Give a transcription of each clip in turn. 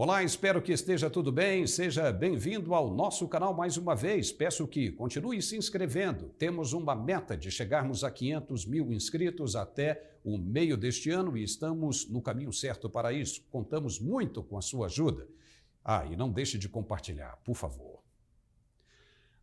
Olá, espero que esteja tudo bem. Seja bem-vindo ao nosso canal mais uma vez. Peço que continue se inscrevendo. Temos uma meta de chegarmos a 500 mil inscritos até o meio deste ano e estamos no caminho certo para isso. Contamos muito com a sua ajuda. E não deixe de compartilhar, por favor.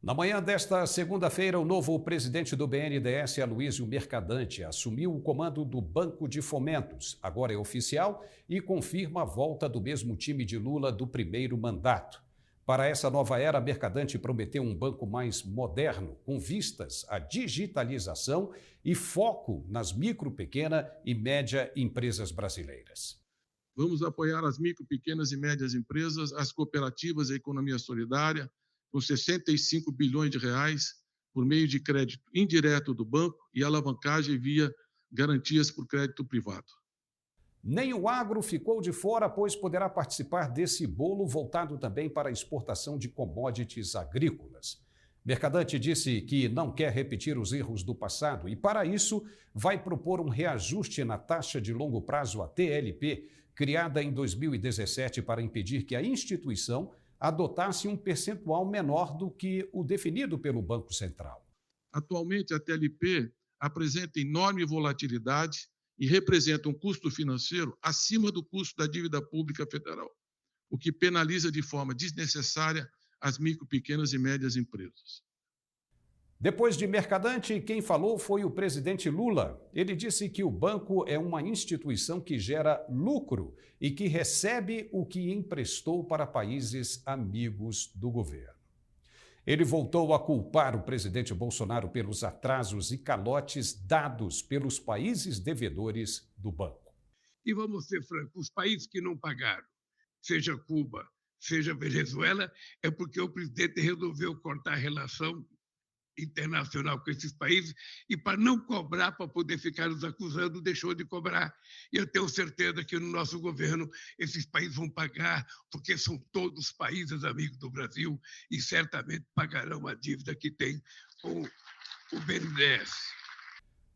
Na manhã desta segunda-feira, o novo presidente do BNDES, Aloysio Mercadante, assumiu o comando do Banco de Fomentos. Agora é oficial e confirma a volta do mesmo time de Lula do primeiro mandato. Para essa nova era, Mercadante prometeu um banco mais moderno, com vistas à digitalização e foco nas micro, pequena e média empresas brasileiras. Vamos apoiar as micro, pequenas e médias empresas, as cooperativas e a economia solidária, com 65 bilhões de reais por meio de crédito indireto do banco e alavancagem via garantias por crédito privado. Nem o agro ficou de fora, pois poderá participar desse bolo voltado também para a exportação de commodities agrícolas. Mercadante disse que não quer repetir os erros do passado e, para isso, vai propor um reajuste na taxa de longo prazo, a TLP, criada em 2017 para impedir que a instituição adotasse um percentual menor do que o definido pelo Banco Central. Atualmente, a TLP apresenta enorme volatilidade e representa um custo financeiro acima do custo da dívida pública federal, o que penaliza de forma desnecessária as micro, pequenas e médias empresas. Depois de Mercadante, quem falou foi o presidente Lula. Ele disse que o banco é uma instituição que gera lucro e que recebe o que emprestou para países amigos do governo. Ele voltou a culpar o presidente Bolsonaro pelos atrasos e calotes dados pelos países devedores do banco. E vamos ser francos, os países que não pagaram, seja Cuba, seja Venezuela, é porque o presidente resolveu cortar a relação internacional com esses países e, para não cobrar, para poder ficar nos acusando, deixou de cobrar. E eu tenho certeza que no nosso governo esses países vão pagar, porque são todos países amigos do Brasil e certamente pagarão a dívida que tem com o BNDES.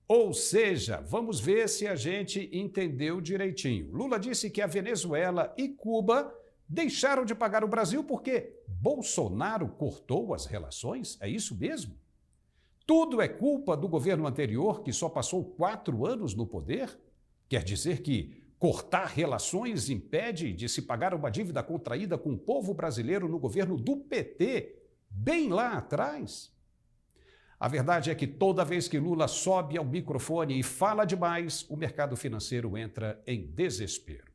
Ou seja, vamos ver se a gente entendeu direitinho. Lula disse que a Venezuela e Cuba deixaram de pagar o Brasil porque Bolsonaro cortou as relações? É isso mesmo? Tudo é culpa do governo anterior, que só passou 4 anos no poder? Quer dizer que cortar relações impede de se pagar uma dívida contraída com o povo brasileiro no governo do PT, bem lá atrás? A verdade é que toda vez que Lula sobe ao microfone e fala demais, o mercado financeiro entra em desespero.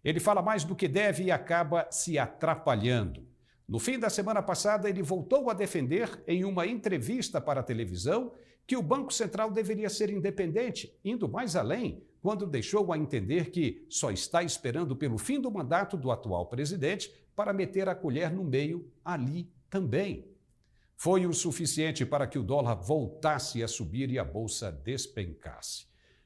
Ele fala mais do que deve e acaba se atrapalhando. No fim da semana passada, ele voltou a defender, em uma entrevista para a televisão, que o Banco Central deveria ser independente, indo mais além, quando deixou a entender que só está esperando pelo fim do mandato do atual presidente para meter a colher no meio ali também. Foi o suficiente para que o dólar voltasse a subir e a bolsa despencasse.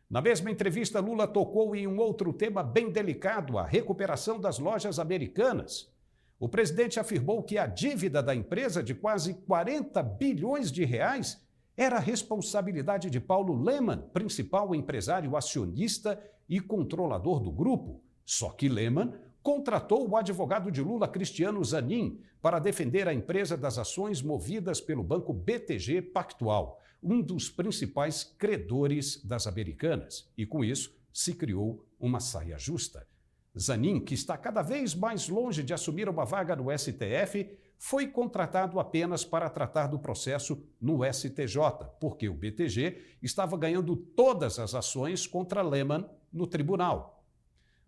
Na mesma entrevista, Lula tocou em um outro tema bem delicado, a recuperação das lojas americanas. O presidente afirmou que a dívida da empresa de quase 40 bilhões de reais era responsabilidade de Paulo Lemann, principal empresário acionista e controlador do grupo. Só que Lemann contratou o advogado de Lula, Cristiano Zanin, para defender a empresa das ações movidas pelo banco BTG Pactual, um dos principais credores das americanas. E com isso se criou uma saia justa. Zanin, que está cada vez mais longe de assumir uma vaga no STF, foi contratado apenas para tratar do processo no STJ, porque o BTG estava ganhando todas as ações contra Lemann no tribunal.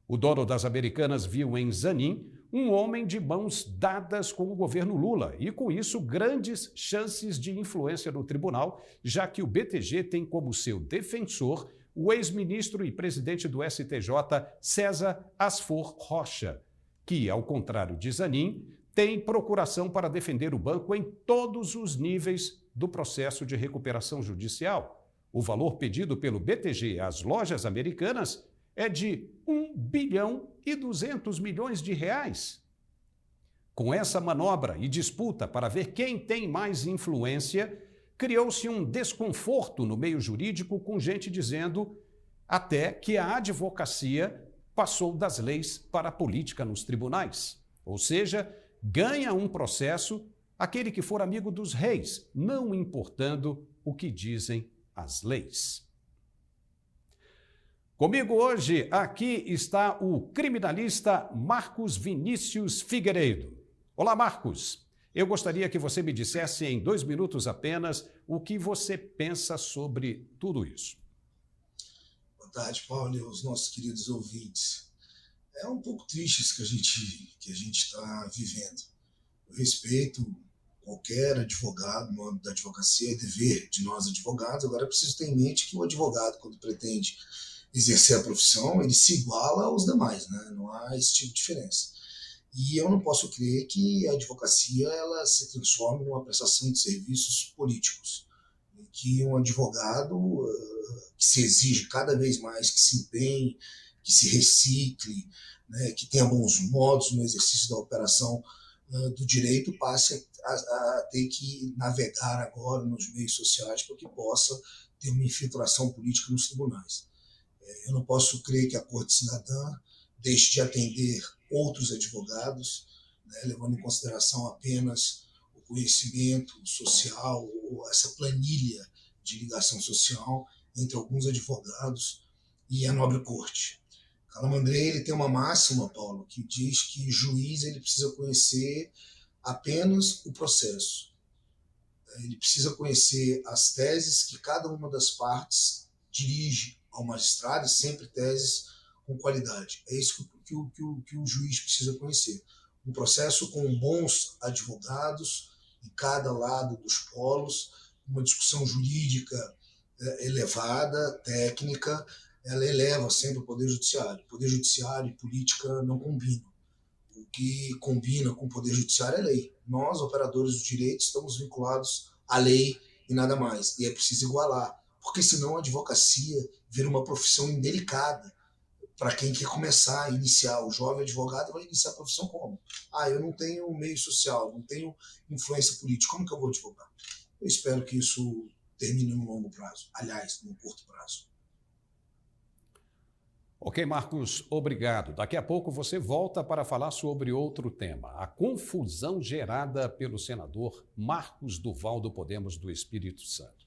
O dono das americanas viu em Zanin um homem de mãos dadas com o governo Lula e, com isso, grandes chances de influência no tribunal, já que o BTG tem como seu defensor o ex-ministro e presidente do STJ, César Asfor Rocha, que, ao contrário de Zanin, tem procuração para defender o banco em todos os níveis do processo de recuperação judicial. O valor pedido pelo BTG às lojas americanas é de 1 bilhão e 200 milhões de reais. Com essa manobra e disputa para ver quem tem mais influência, criou-se um desconforto no meio jurídico, com gente dizendo até que a advocacia passou das leis para a política nos tribunais. Ou seja, ganha um processo aquele que for amigo dos reis, não importando o que dizem as leis. Comigo hoje, aqui está o criminalista Marcos Vinícius Figueiredo. Olá, Marcos. Eu gostaria que você me dissesse em 2 minutos apenas o que você pensa sobre tudo isso. Boa tarde, Paulo, e aos nossos queridos ouvintes. É um pouco triste isso que a gente está vivendo. Eu respeito qualquer advogado no âmbito da advocacia, é dever de nós advogados. Agora é preciso ter em mente que o advogado, quando pretende exercer a profissão, ele se iguala aos demais, né? Não há esse tipo de diferença. E eu não posso crer que a advocacia ela se transforme numa prestação de serviços políticos, em que um advogado que se exige cada vez mais, que se empenhe, que se recicle, né, que tenha bons modos no exercício da operação do direito, passe a ter que navegar agora nos meios sociais para que possa ter uma infiltração política nos tribunais. Eu não posso crer que a Corte Cidadã deixe de atender outros advogados, né, levando em consideração apenas o conhecimento social ou essa planilha de ligação social entre alguns advogados e a nobre corte. Calamandrei ele tem uma máxima, Paulo, que diz que juiz ele precisa conhecer apenas o processo. Ele precisa conhecer as teses que cada uma das partes dirige ao magistrado, sempre teses com qualidade. É isso que o juiz precisa conhecer. Um processo com bons advogados em cada lado dos polos, uma discussão jurídica elevada, técnica, ela eleva sempre o Poder Judiciário. Poder Judiciário e política não combinam. O que combina com o Poder Judiciário é lei. Nós, operadores do direito, estamos vinculados à lei e nada mais. E é preciso igualar, porque senão a advocacia vira uma profissão indelicada para quem quer começar a iniciar. O jovem advogado vai iniciar a profissão como? Eu não tenho meio social, não tenho influência política, como que eu vou advogar? Eu espero que isso termine no longo prazo, aliás, no curto prazo. Ok, Marcos, obrigado. Daqui a pouco você volta para falar sobre outro tema, a confusão gerada pelo senador Marcos Duval do Podemos do Espírito Santo.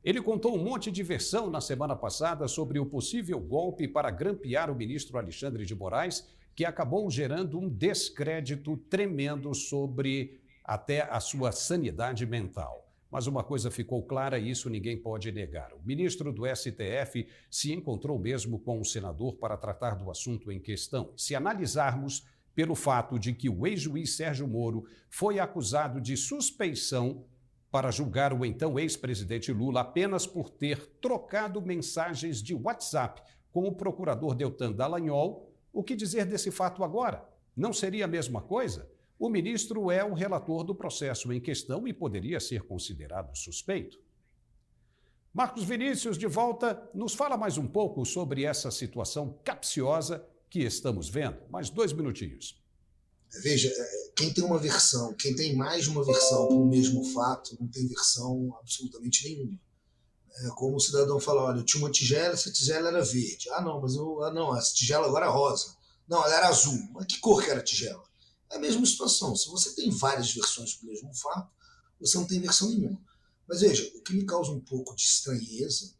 Ele contou um monte de versão na semana passada sobre o possível golpe para grampear o ministro Alexandre de Moraes, que acabou gerando um descrédito tremendo sobre até a sua sanidade mental. Mas uma coisa ficou clara e isso ninguém pode negar. O ministro do STF se encontrou mesmo com o senador para tratar do assunto em questão. Se analisarmos pelo fato de que o ex-juiz Sérgio Moro foi acusado de suspeição para julgar o então ex-presidente Lula apenas por ter trocado mensagens de WhatsApp com o procurador Deltan Dallagnol, o que dizer desse fato agora? Não seria a mesma coisa? O ministro é o relator do processo em questão e poderia ser considerado suspeito. Marcos Vinícius, de volta, nos fala mais um pouco sobre essa situação capciosa que estamos vendo. Mais 2 minutinhos. Veja, quem tem uma versão, quem tem mais de uma versão para o mesmo fato, não tem versão absolutamente nenhuma. É como o cidadão fala, olha, eu tinha uma tigela, essa tigela era verde. Não, essa tigela agora é rosa. Não, ela era azul. Mas que cor que era a tigela? É a mesma situação. Se você tem várias versões do mesmo fato, você não tem versão nenhuma. Mas veja, o que me causa um pouco de estranheza,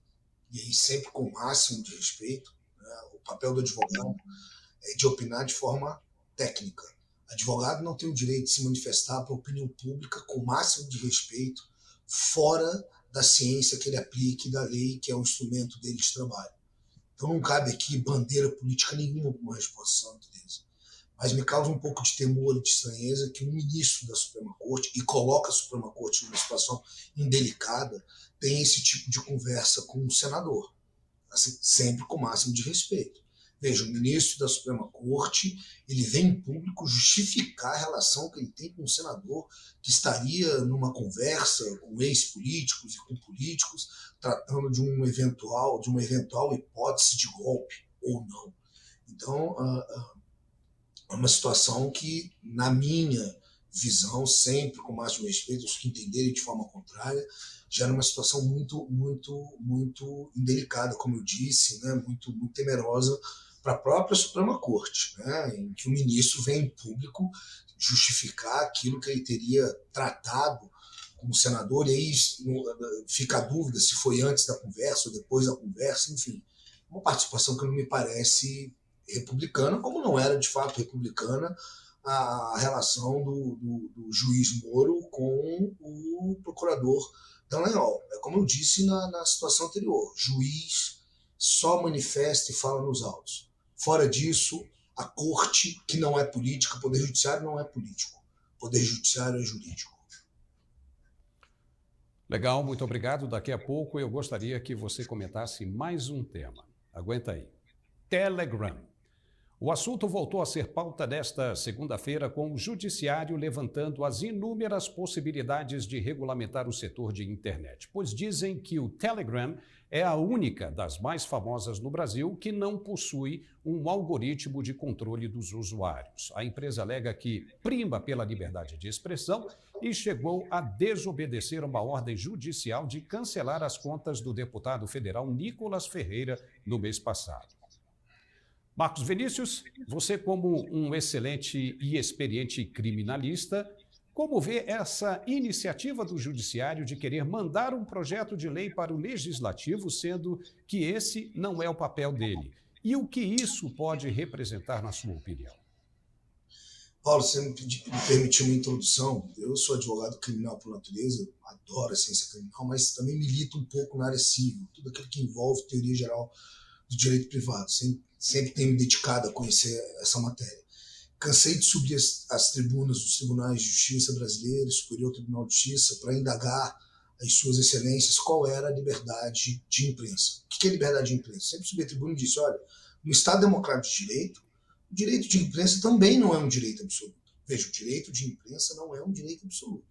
e aí sempre com o máximo de respeito, né, o papel do advogado é de opinar de forma técnica. Advogado não tem o direito de se manifestar para a opinião pública com o máximo de respeito, fora da ciência que ele aplique e da lei, que é o instrumento dele de trabalho. Então não cabe aqui bandeira política nenhuma para uma resposta à natureza. Mas me causa um pouco de temor e de estranheza que um ministro da Suprema Corte, e coloca a Suprema Corte numa situação indelicada, tem esse tipo de conversa com o senador, assim, sempre com o máximo de respeito. Veja, o ministro da Suprema Corte, ele vem em público justificar a relação que ele tem com o senador, que estaria numa conversa com ex-políticos e com políticos, tratando de uma eventual hipótese de golpe ou não. Então, é uma situação que, na minha visão, sempre com o máximo respeito, os que entenderem de forma contrária, gera uma situação muito indelicada, como eu disse, né? muito temerosa para a própria Suprema Corte, né, em que o ministro vem em público justificar aquilo que ele teria tratado como senador, e aí fica a dúvida se foi antes da conversa ou depois da conversa, enfim. Uma participação que não me parece republicana, como não era de fato republicana a relação do juiz Moro com o procurador Dallagnol. É como eu disse na situação anterior, juiz só manifesta e fala nos autos. Fora disso, a corte, que não é política, o poder judiciário não é político, o poder judiciário é jurídico. Legal, muito obrigado. Daqui a pouco eu gostaria que você comentasse mais um tema. Aguenta aí. Telegram. O assunto voltou a ser pauta desta segunda-feira, com o Judiciário levantando as inúmeras possibilidades de regulamentar o setor de internet, pois dizem que o Telegram é a única das mais famosas no Brasil que não possui um algoritmo de controle dos usuários. A empresa alega que prima pela liberdade de expressão e chegou a desobedecer uma ordem judicial de cancelar as contas do deputado federal Nicolas Ferreira no mês passado. Marcos Vinícius, você como um excelente e experiente criminalista, como vê essa iniciativa do Judiciário de querer mandar um projeto de lei para o Legislativo, sendo que esse não é o papel dele? E o que isso pode representar, na sua opinião? Paulo, você me permitiu uma introdução. Eu sou advogado criminal por natureza, adoro a ciência criminal, mas também milito um pouco na área civil, tudo aquilo que envolve teoria geral do direito privado. Sempre tenho me dedicado a conhecer essa matéria. Cansei de subir as tribunas dos tribunais de justiça brasileiros, Superior Tribunal de Justiça, para indagar as suas excelências qual era a liberdade de imprensa. O que é liberdade de imprensa? Sempre subi a tribuna e disse, olha, no Estado Democrático de Direito, o direito de imprensa também não é um direito absoluto. Veja, o direito de imprensa não é um direito absoluto.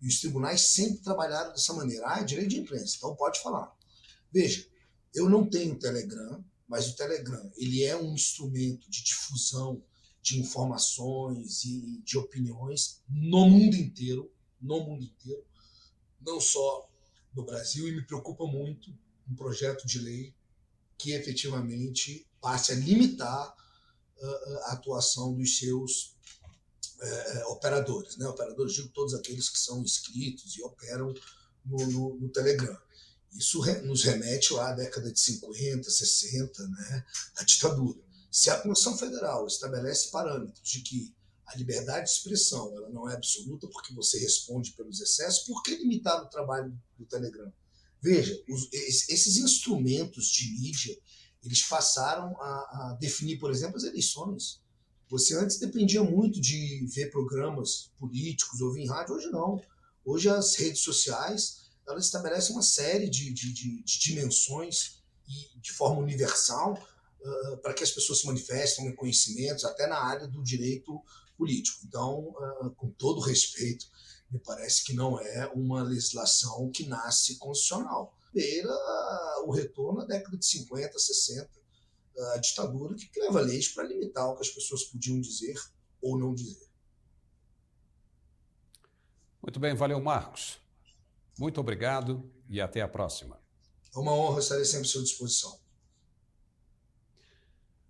E os tribunais sempre trabalharam dessa maneira. É direito de imprensa, então pode falar. Veja, eu não tenho Telegram, mas o Telegram ele é um instrumento de difusão de informações e de opiniões no mundo inteiro, não só no Brasil, e me preocupa muito um projeto de lei que efetivamente passe a limitar a atuação dos seus operadores, né? Operadores, digo todos aqueles que são inscritos e operam no Telegram. Isso nos remete lá à década de 50, 60, né, à ditadura. Se a Constituição Federal estabelece parâmetros de que a liberdade de expressão ela não é absoluta porque você responde pelos excessos, por que limitar o trabalho do Telegram? Veja, esses instrumentos de mídia, eles passaram a definir, por exemplo, as eleições. Você antes dependia muito de ver programas políticos, ouvir em rádio, hoje não. Hoje as redes sociais elas estabelecem uma série de dimensões e de forma universal para que as pessoas se manifestem em conhecimentos, até na área do direito político. Então, com todo respeito, me parece que não é uma legislação que nasce constitucional. Beira o retorno à década de 50, 60, a ditadura que leva leis para limitar o que as pessoas podiam dizer ou não dizer. Muito bem, valeu, Marcos. Muito obrigado e até a próxima. É uma honra, estarei sempre à sua disposição.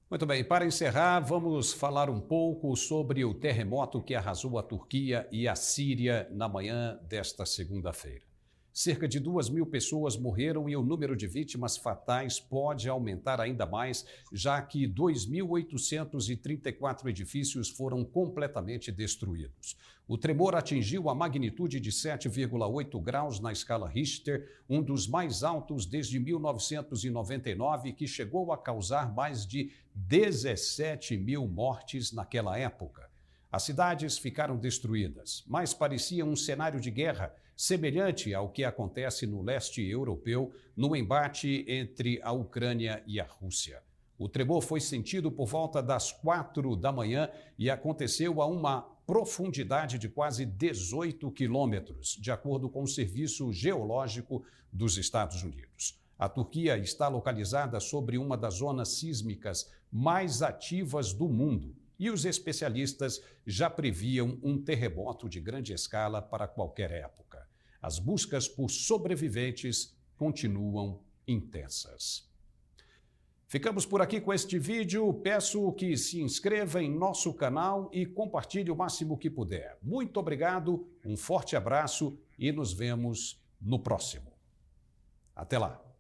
Muito bem, para encerrar, vamos falar um pouco sobre o terremoto que arrasou a Turquia e a Síria na manhã desta segunda-feira. Cerca de 2.000 pessoas morreram e o número de vítimas fatais pode aumentar ainda mais, já que 2.834 edifícios foram completamente destruídos. O tremor atingiu a magnitude de 7,8 graus na escala Richter, um dos mais altos desde 1999, que chegou a causar mais de 17 mil mortes naquela época. As cidades ficaram destruídas, mas parecia um cenário de guerra, semelhante ao que acontece no leste europeu, no embate entre a Ucrânia e a Rússia. O tremor foi sentido por volta das 4 da manhã e aconteceu a uma profundidade de quase 18 quilômetros, de acordo com o Serviço Geológico dos Estados Unidos. A Turquia está localizada sobre uma das zonas sísmicas mais ativas do mundo e os especialistas já previam um terremoto de grande escala para qualquer época. As buscas por sobreviventes continuam intensas. Ficamos por aqui com este vídeo. Peço que se inscreva em nosso canal e compartilhe o máximo que puder. Muito obrigado, um forte abraço e nos vemos no próximo. Até lá!